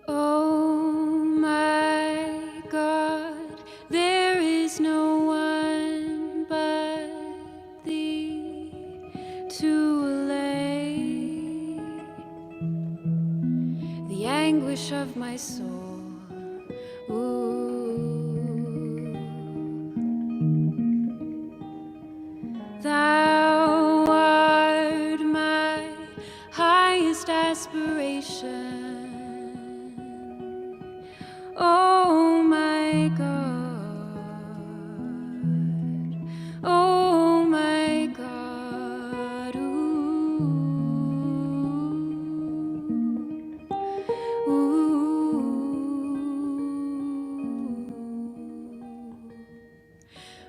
Oh my God, there is no one but thee to allay the anguish of my soul. Ooh. Thou art my highest aspiration. Oh my God, oh my God, ooh, ooh.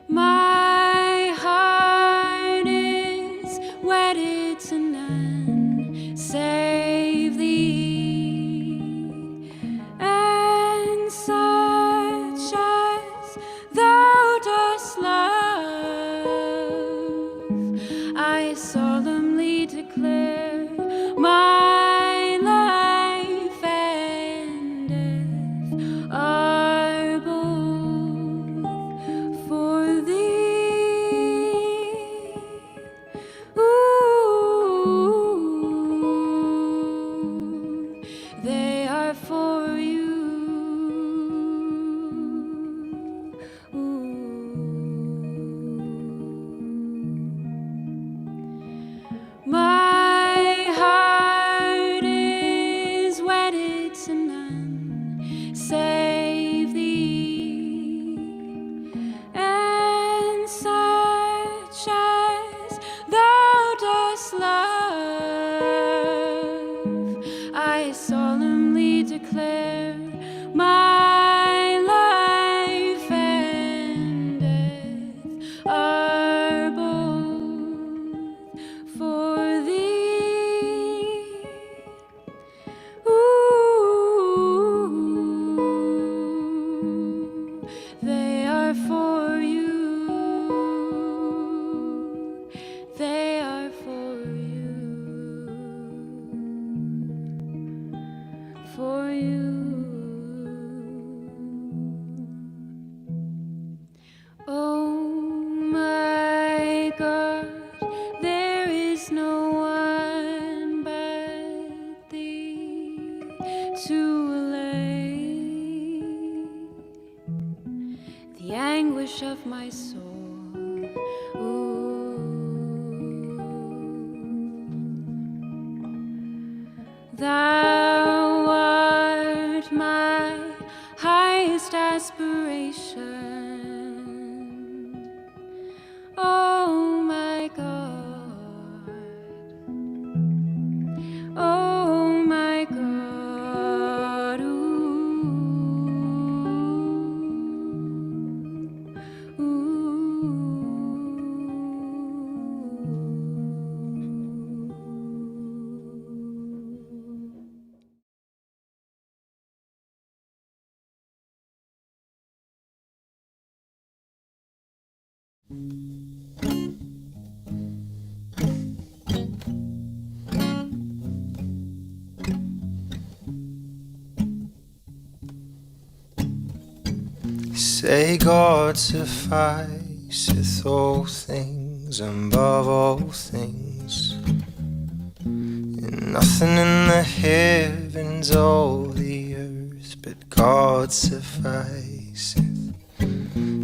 My heart is wedded to none save thee. Such as thou dost love, I solemnly declare my life and death are both for thee. Ooh, they are for you. My heart is wedded to none save thee, and such as thou dost love, I solemnly declare my life and death are both for thee. Ooh, they are for you. They are for you. For you. Oh my God, there is no one but thee to allay the anguish of my soul. Ooh. Thou art my highest aspiration. Oh my God, oh my God, ooh, ooh. Say God sufficeth all things above all things, and nothing in the heavens or the earth but God sufficeth.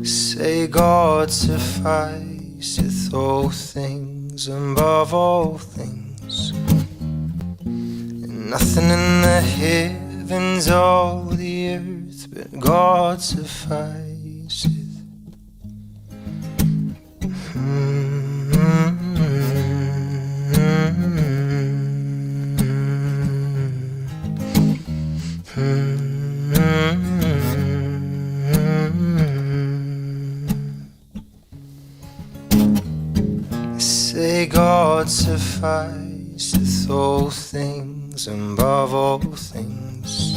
Say God sufficeth all things above all things, and nothing in the heavens or the earth but God sufficeth. Say God sufficeth all things above all things,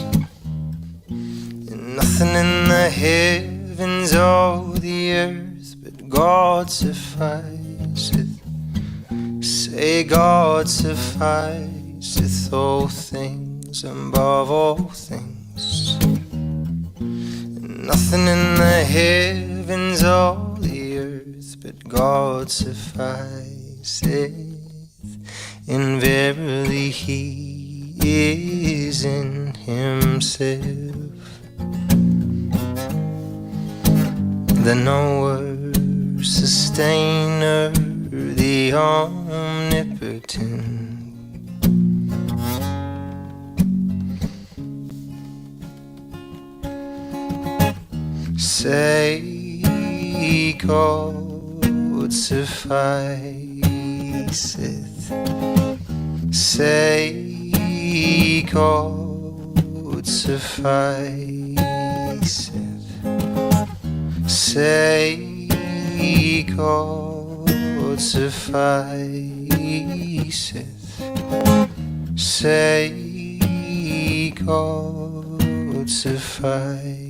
and Nothing in the heavens or the earth but God sufficeth. Say God sufficeth all things above all things. Nothing in the heavens or the earth but God sufficeth. And verily He is in Himself the knower, sustainer, the omnipotent. Say God sufficeth. Say God sufficeth. Say God sufficeth. Say God sufficeth.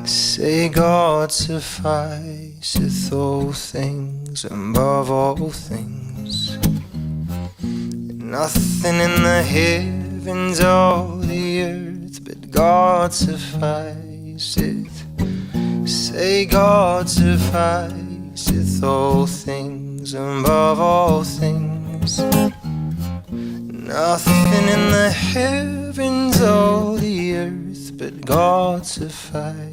Say God sufficeth all things above all things. Nothing in the heavens or the earth but God sufficeth. Say God sufficeth all things above all things. Nothing in the heavens or the earth but God sufficeth.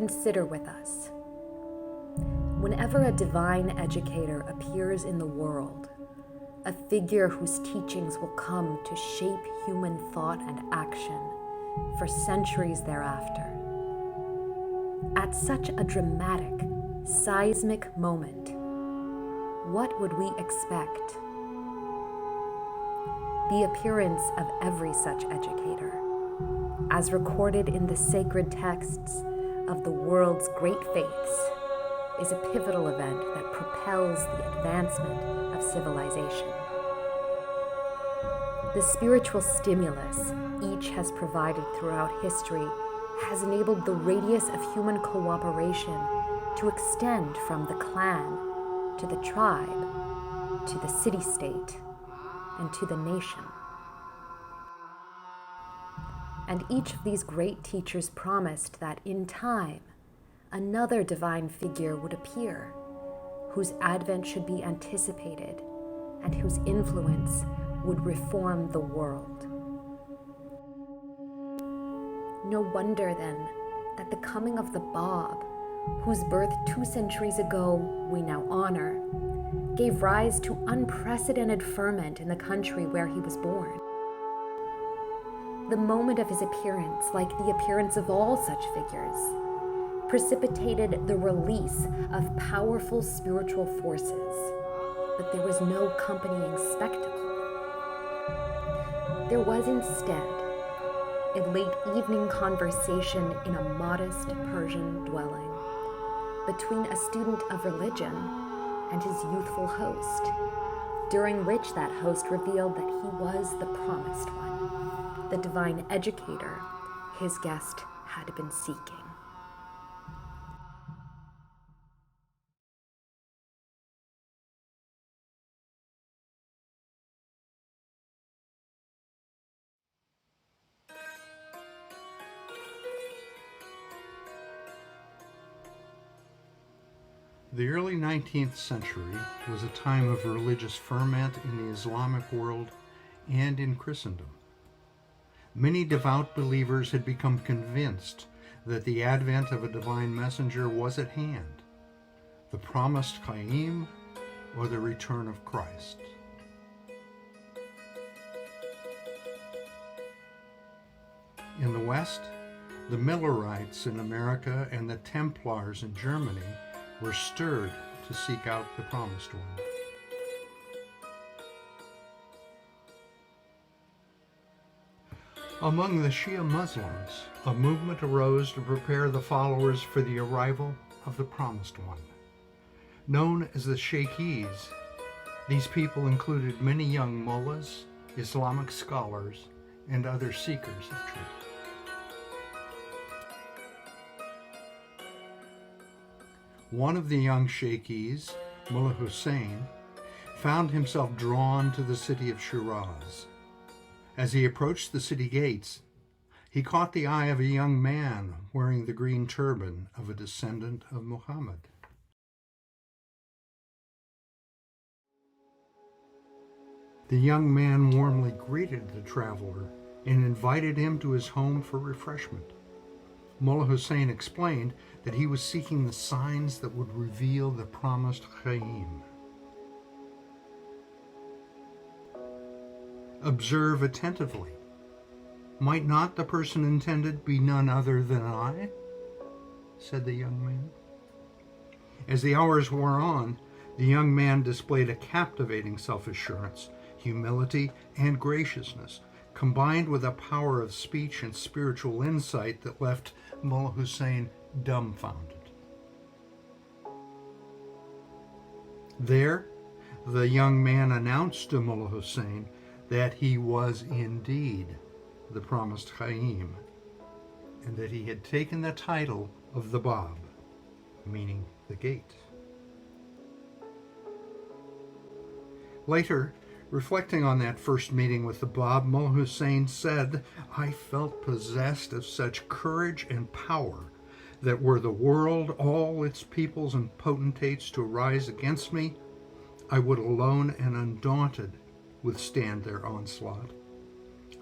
consider with us. Whenever a divine educator appears in the world, a figure whose teachings will come to shape human thought and action for centuries thereafter, at such a dramatic, seismic moment, what would we expect? The appearance of every such educator, as recorded in the sacred texts of the world's great faiths, is a pivotal event that propels the advancement of civilization. The spiritual stimulus each has provided throughout history has enabled the radius of human cooperation to extend from the clan to the tribe, to the city-state, and to the nation. And each of these great teachers promised that in time, another divine figure would appear, whose advent should be anticipated and whose influence would reform the world. No wonder then that the coming of the Bab, whose birth 2 centuries ago we now honor, gave rise to unprecedented ferment in the country where he was born. The moment of his appearance, like the appearance of all such figures, precipitated the release of powerful spiritual forces, but there was no accompanying spectacle. There was instead a late evening conversation in a modest Persian dwelling between a student of religion and his youthful host, during which that host revealed that he was the promised one, the divine educator his guest had been seeking. The early 19th century was a time of religious ferment in the Islamic world and in Christendom. Many devout believers had become convinced that the advent of a divine messenger was at hand, the promised Qaim, or the return of Christ. In the West, the Millerites in America and the Templars in Germany were stirred to seek out the promised one. Among the Shia Muslims, a movement arose to prepare the followers for the arrival of the promised one. Known as the Sheikhis, these people included many young mullahs, Islamic scholars, and other seekers of truth. One of the young Sheikhis, Mullah Hussein, found himself drawn to the city of Shiraz. As he approached the city gates, he caught the eye of a young man wearing the green turban of a descendant of Muhammad. The young man warmly greeted the traveler and invited him to his home for refreshment. Mullah Hussein explained that he was seeking the signs that would reveal the promised Qaim. Observe attentively. Might not the person intended be none other than I? Said the young man. As the hours wore on, the young man displayed a captivating self-assurance, humility, and graciousness, combined with a power of speech and spiritual insight that left Mullah Hussein dumbfounded. There, the young man announced to Mullah Hussein that he was indeed the promised Qaim, and that he had taken the title of the Bab, meaning the gate. Later, reflecting on that first meeting with the Bab, Mullah Hussein said, "I felt possessed of such courage and power that were the world, all its peoples and potentates to rise against me, I would alone and undaunted withstand their onslaught.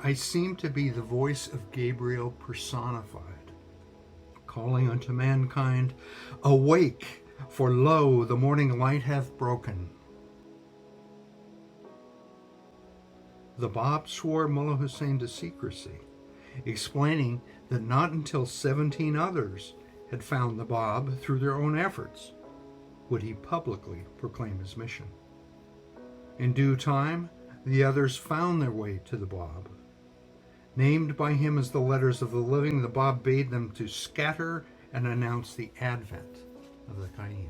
I seemed to be the voice of Gabriel personified, calling unto mankind, "Awake, for lo, the morning light hath broken." The Bab swore Mullah Hussein to secrecy, explaining that not until 17 others had found the Bab through their own efforts would he publicly proclaim his mission. In due time, the others found their way to the Bab. Named by him as the letters of the living, the Bab bade them to scatter and announce the advent of the Qaim.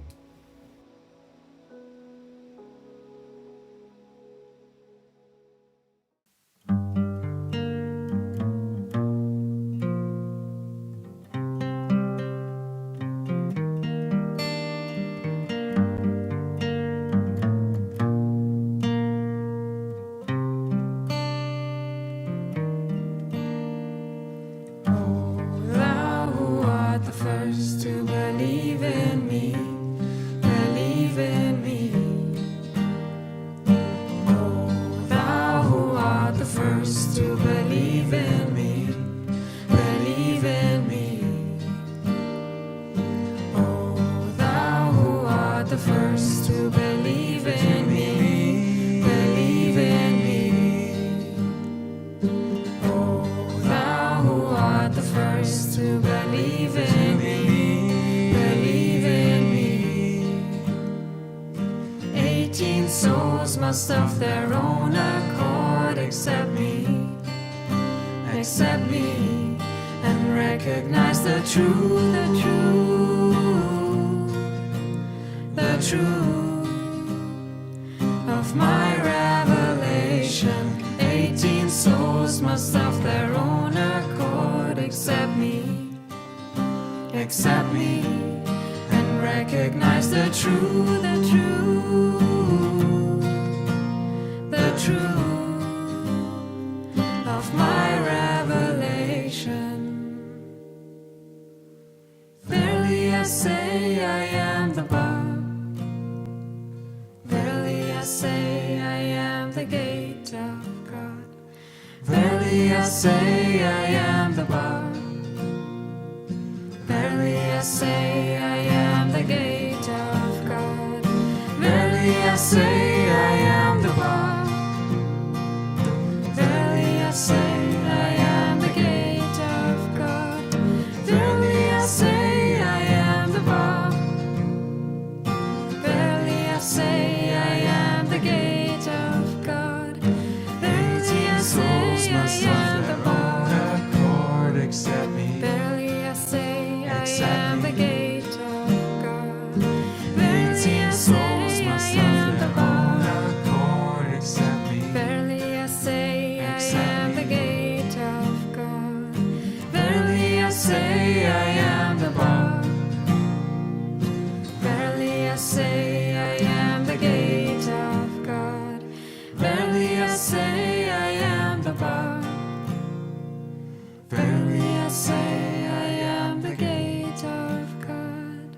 Thou who art the first to believe in me, believe in me. Oh, thou who art the first to believe in me, believe in me. Oh, thou who art the first to believe in me, believe in me. Oh, thou who art the first to believe in me, believe in me. 18 souls must of their own accord accept me, and recognize the truth, the truth of my revelation. 18 souls must of their own accord accept me, and recognize the truth, the truth of my revelation. Verily I say I am the Bab. Verily I say I am the gate of God. Verily I say I am the Bab. Verily I say I am the gate of God. Verily I say I am the Bab. Verily I say I am the gate of God. Verily I say I am the Bab. Verily I say I am the gate of God. Verily I say I am the Bab. Accord, accept me. Verily I say I am the gate of God. Verily I say I am the Bab. Accord, accept me. Verily I say I am the gate of God. Verily I say I am the Bab. Verily I say I am the gate of God. Verily I say I am the Bab. Verily I say I am the gate of God.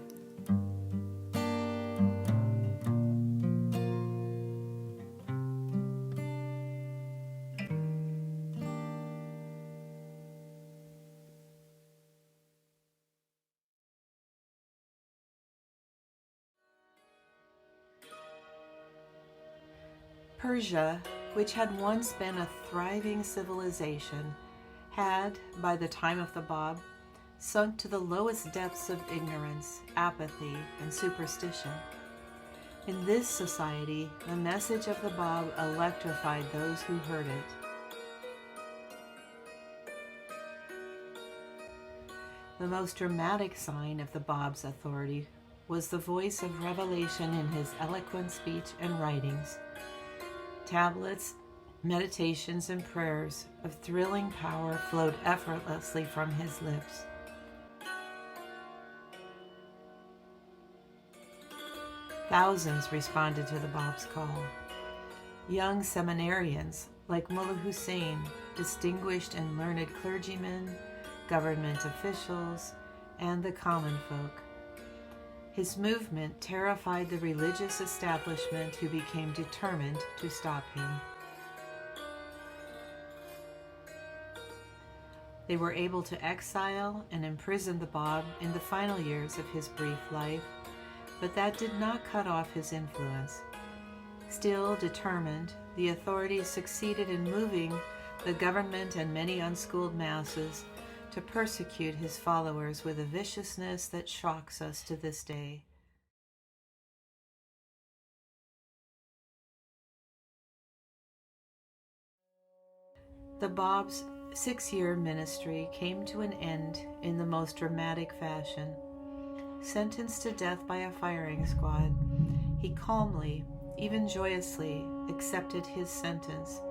Persia, which had once been a thriving civilization, had, by the time of the Bab, sunk to the lowest depths of ignorance, apathy, and superstition. In this society, the message of the Bab electrified those who heard it. The most dramatic sign of the Bab's authority was the voice of revelation in his eloquent speech and writings. Tablets, meditations, and prayers of thrilling power flowed effortlessly from his lips. Thousands responded to the Bab's call. Young seminarians like Mullah Hussein, distinguished and learned clergymen, government officials, and the common folk. His movement terrified the religious establishment, who became determined to stop him. They were able to exile and imprison the Bab in the final years of his brief life, but that did not cut off his influence. Still determined, the authorities succeeded in moving the government and many unschooled masses to persecute his followers with a viciousness that shocks us to this day. The Bab's 6-year ministry came to an end in the most dramatic fashion. Sentenced to death by a firing squad, he calmly, even joyously, accepted his sentence.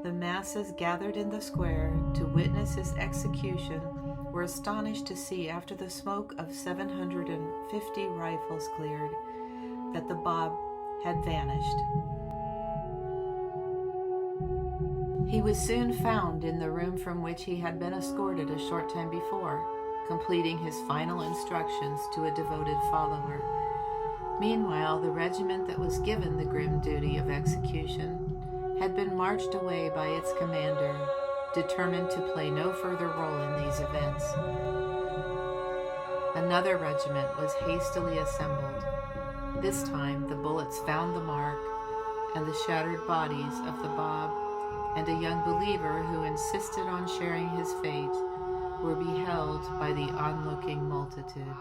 The masses gathered in the square to witness his execution were astonished to see, after the smoke of 750 rifles cleared, that the Bab had vanished. He was soon found in the room from which he had been escorted a short time before, completing his final instructions to a devoted follower. Meanwhile, the regiment that was given the grim duty of execution had been marched away by its commander, determined to play no further role in these events. Another regiment was hastily assembled. This time the bullets found the mark, and the shattered bodies of the Bab and a young believer who insisted on sharing his fate were beheld by the onlooking multitude.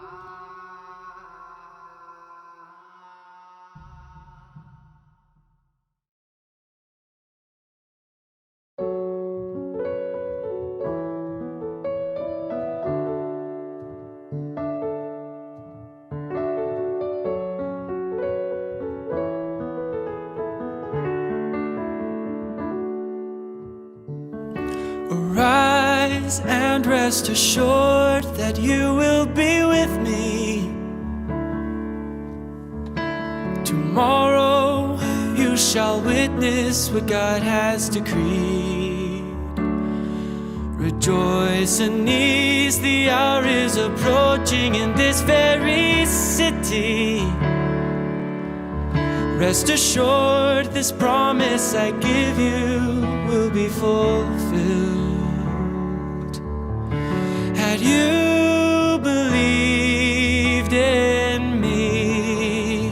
Arise and rest assured that you will be with me. Tomorrow you shall witness what God has decreed. Rejoice and ease, the hour is approaching in this very city. Rest assured, this promise I give you will be fulfilled. Had you believed in me,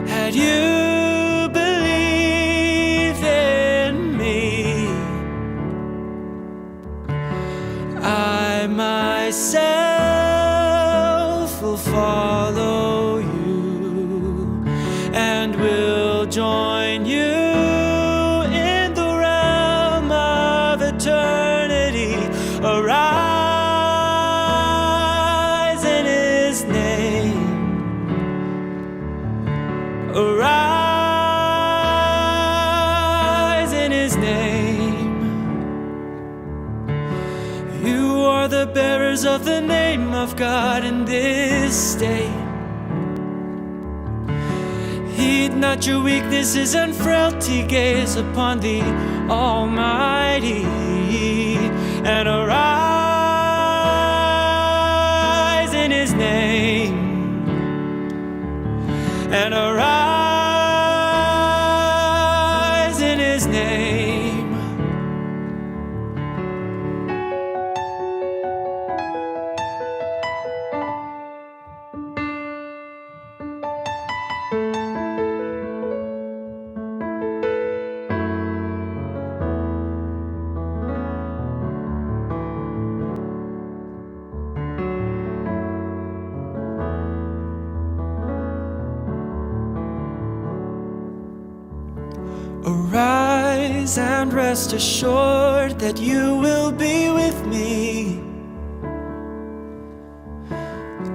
had you believed in me, I myself will follow you and will join you in the realm of eternity. Arise in His name. Arise in His name. You are the bearers of the name of God in this day. Heed not your weaknesses and frailty, gaze upon the Almighty, and arise in His name, and arise in His name. Arise and rest assured that you will be with me.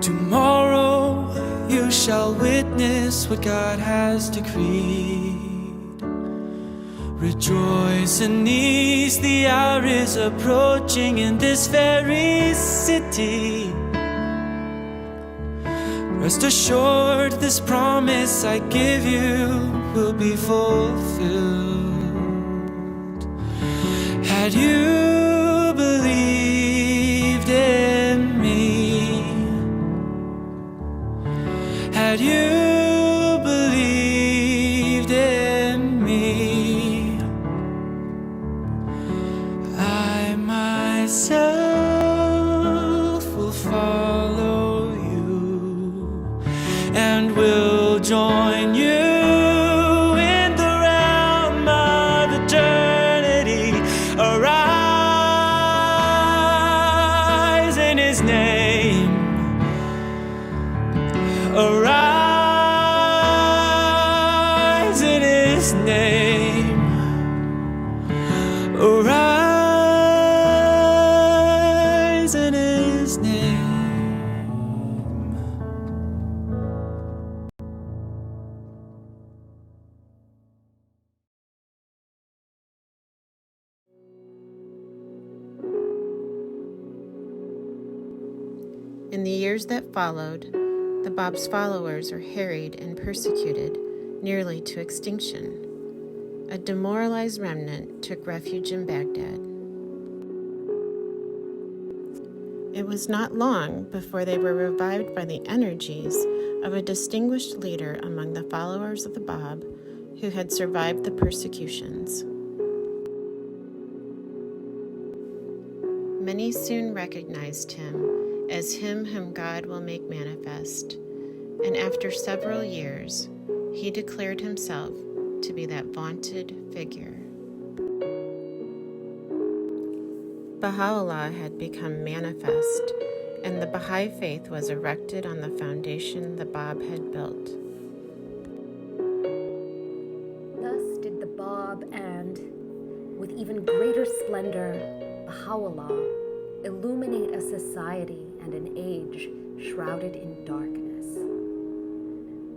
Tomorrow you shall witness what God has decreed. Rejoice and ease, the hour is approaching in this very city. Rest assured, this promise I give you will be fulfilled. Had you believed in me, had you believed in me, His name. Arise in His name. In the years that followed, the Bab's followers were harried and persecuted, nearly to extinction. A demoralized remnant took refuge in Baghdad. It was not long before they were revived by the energies of a distinguished leader among the followers of the Bab who had survived the persecutions. Many soon recognized him as him whom God will make manifest, and after several years, he declared himself to be that vaunted figure. Baha'u'llah had become manifest, and the Baha'i faith was erected on the foundation the Bab had built. Thus did the Bab and, with even greater splendor, Baha'u'llah illuminate a society and an age shrouded in darkness.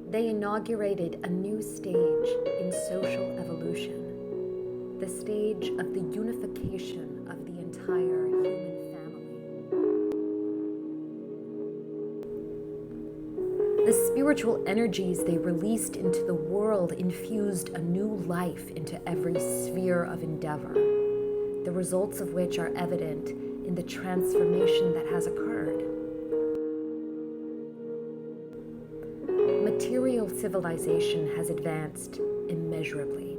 They inaugurated a new stage in social evolution, the stage of the unification of the entire human family. The spiritual energies they released into the world infused a new life into every sphere of endeavor, the results of which are evident in the transformation that has occurred. Material civilization has advanced immeasurably.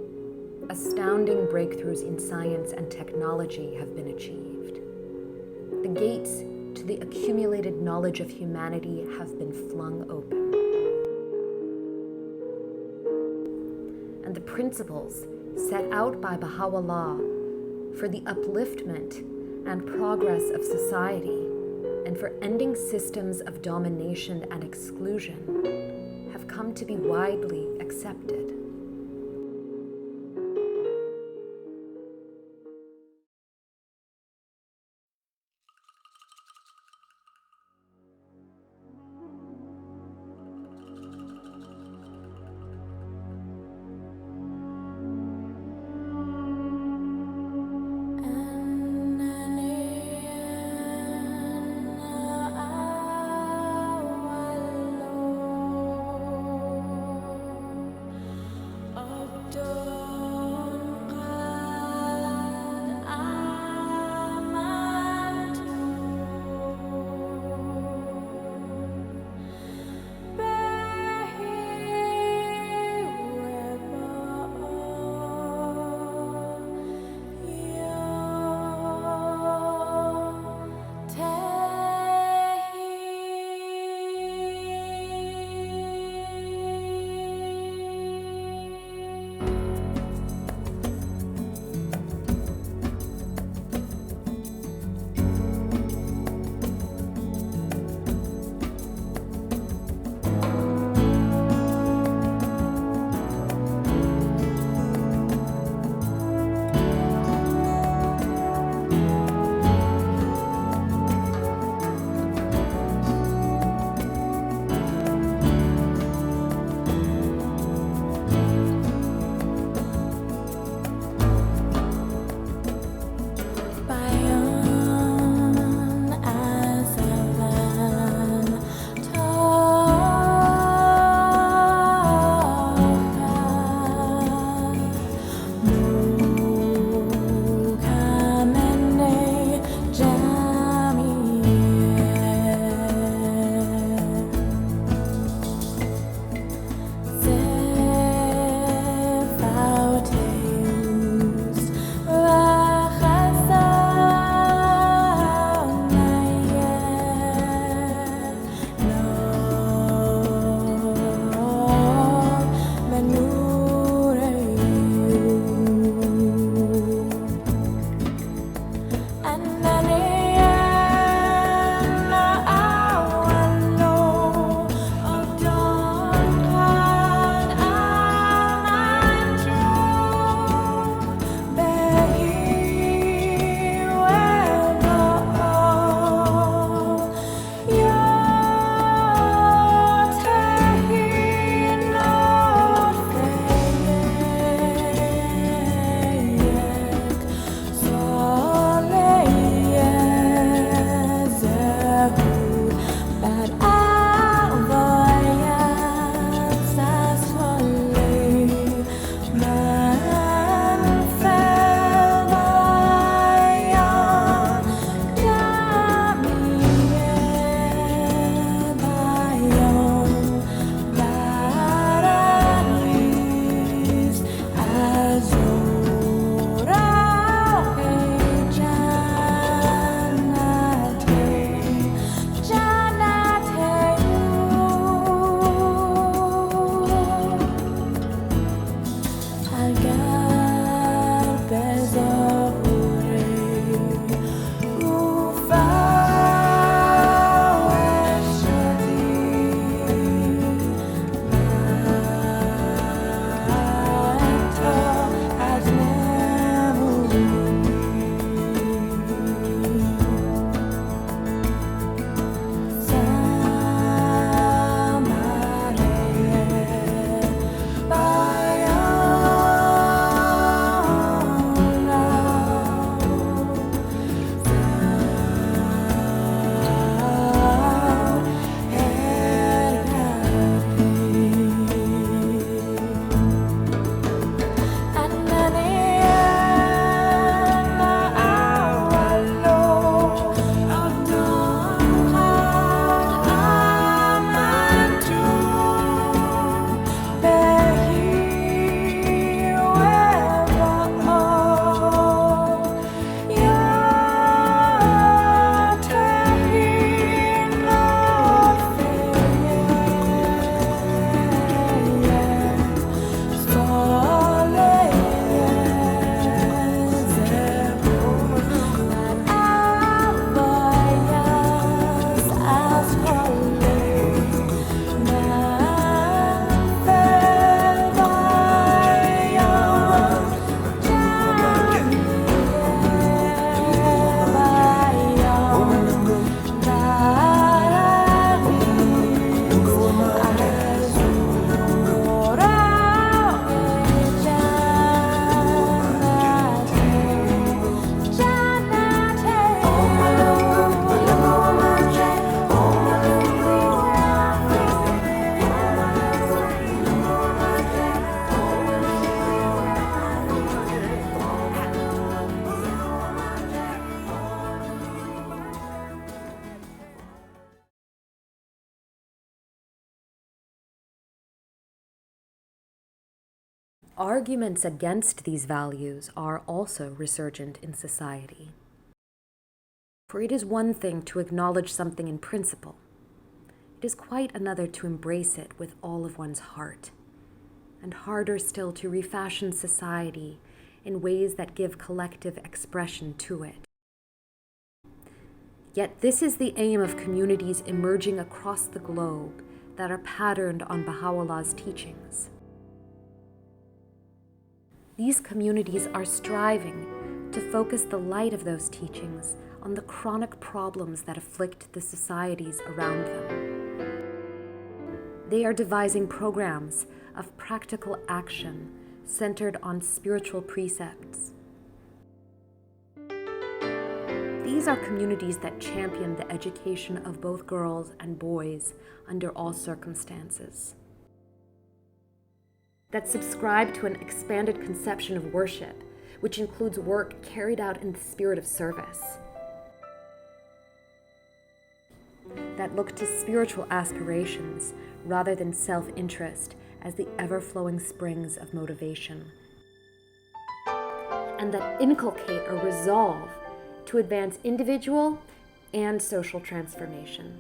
Astounding breakthroughs in science and technology have been achieved. The gates to the accumulated knowledge of humanity have been flung open. And the principles set out by Baha'u'llah for the upliftment and progress of society, and for ending systems of domination and exclusion, have come to be widely accepted. Arguments against these values are also resurgent in society. For it is one thing to acknowledge something in principle. It is quite another to embrace it with all of one's heart, and harder still to refashion society in ways that give collective expression to it. Yet this is the aim of communities emerging across the globe that are patterned on Baha'u'llah's teachings. These communities are striving to focus the light of those teachings on the chronic problems that afflict the societies around them. They are devising programs of practical action centered on spiritual precepts. These are communities that champion the education of both girls and boys under all circumstances, that subscribe to an expanded conception of worship, which includes work carried out in the spirit of service, that look to spiritual aspirations rather than self-interest as the ever-flowing springs of motivation, and that inculcate a resolve to advance individual and social transformation.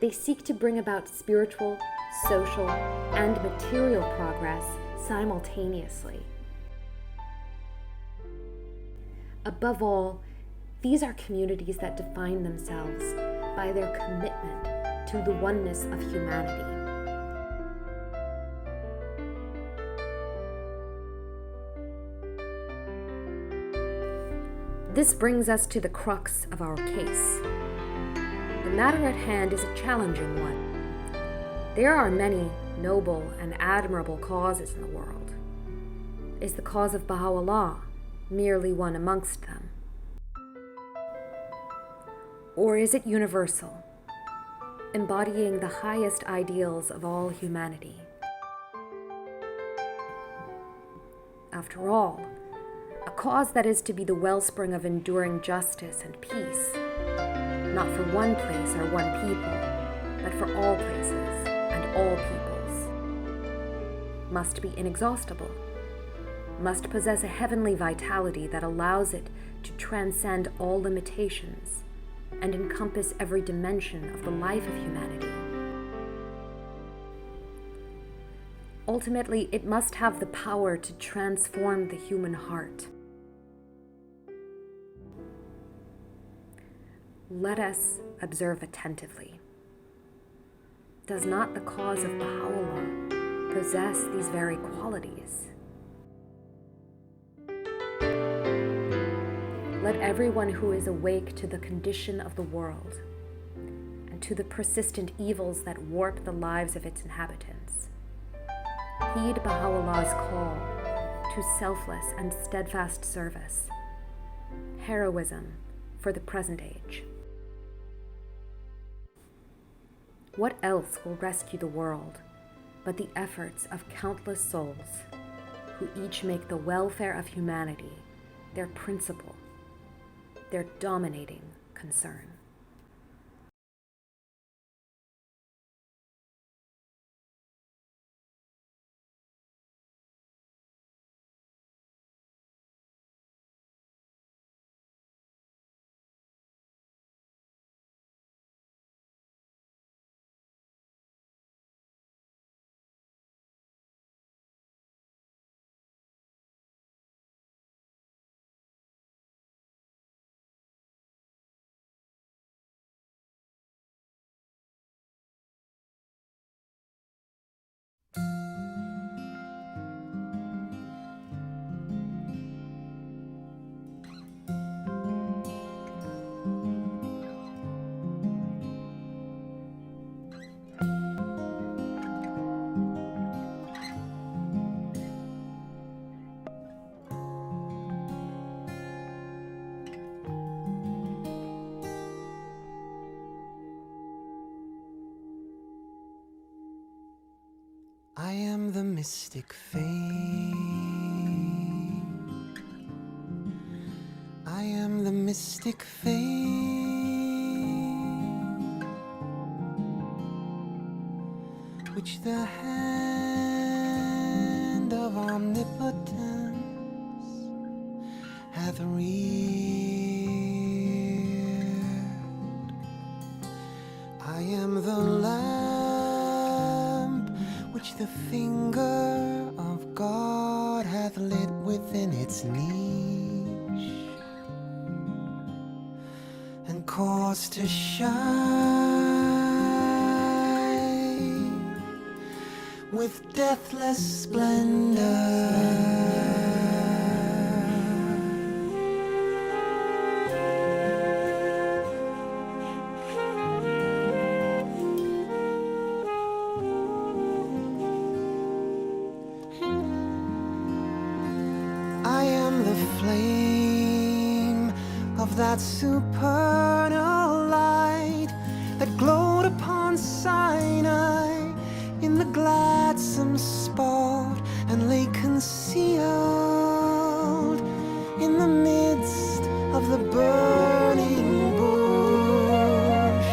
They seek to bring about spiritual, social, and material progress simultaneously. Above all, these are communities that define themselves by their commitment to the oneness of humanity. This brings us to the crux of our case. The matter at hand is a challenging one. There are many noble and admirable causes in the world. Is the cause of Baha'u'llah merely one amongst them? Or is it universal, embodying the highest ideals of all humanity? After all, a cause that is to be the wellspring of enduring justice and peace, not for one place or one people, but for all places and all peoples, must be inexhaustible, must possess a heavenly vitality that allows it to transcend all limitations and encompass every dimension of the life of humanity. Ultimately, it must have the power to transform the human heart. Let us observe attentively. Does not the cause of Baha'u'llah possess these very qualities? Let everyone who is awake to the condition of the world and to the persistent evils that warp the lives of its inhabitants heed Baha'u'llah's call to selfless and steadfast service, heroism for the present age. What else will rescue the world but the efforts of countless souls who each make the welfare of humanity their principal, their dominating concern? I am the mystic fame. I am the mystic fame which the hand reared. I am the lamp which the finger of God hath lit within its niche, and caused to shine with deathless splendor. I am the flame of that supernal light that glowed upon Sinai in the gladsome spot, and lay concealed in the midst of the burning bush.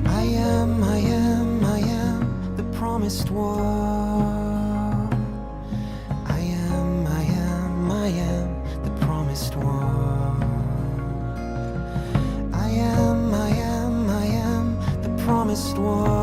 I am the promised one. I am the promised one. I am the promised one.